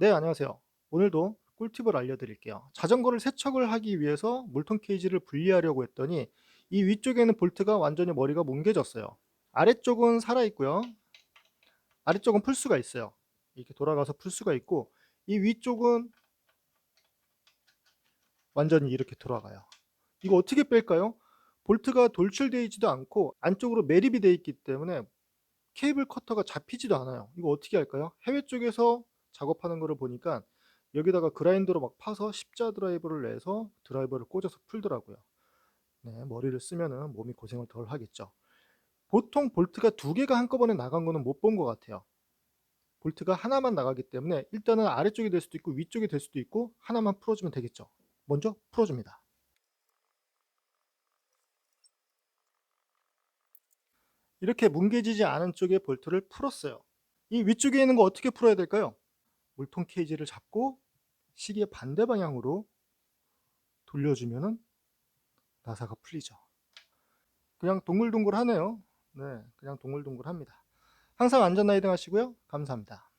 네, 안녕하세요. 오늘도 꿀팁을 알려드릴게요. 자전거를 세척을 하기 위해서 물통 케이지를 분리하려고 했더니 이 위쪽에는 볼트가 완전히 머리가 뭉개졌어요. 아래쪽은 살아있고요. 아래쪽은 풀 수가 있어요. 이렇게 돌아가서 풀 수가 있고 이 위쪽은 완전히 이렇게 돌아가요. 이거 어떻게 뺄까요? 볼트가 돌출되어 있지도 않고 안쪽으로 매립이 되어 있기 때문에 케이블 커터가 잡히지도 않아요. 이거 어떻게 할까요? 해외 쪽에서 작업하는 거를 보니까 여기다가 그라인더로 막 파서 십자 드라이버를 내서 드라이버를 꽂아서 풀더라고요. 네, 머리를 쓰면은 몸이 고생을 덜 하겠죠. 보통 볼트가 두 개가 한꺼번에 나간 거는 못 본 것 같아요. 볼트가 하나만 나가기 때문에 일단은 아래쪽이 될 수도 있고 위쪽이 될 수도 있고 하나만 풀어주면 되겠죠. 먼저 풀어줍니다. 이렇게 뭉개지지 않은 쪽에 볼트를 풀었어요. 이 위쪽에 있는 거 어떻게 풀어야 될까요? 물통 케이지를 잡고 시계 반대 방향으로 돌려주면은 나사가 풀리죠. 그냥 동글동글하네요. 네, 그냥 동글동글합니다. 항상 안전 라이딩 하시고요. 감사합니다.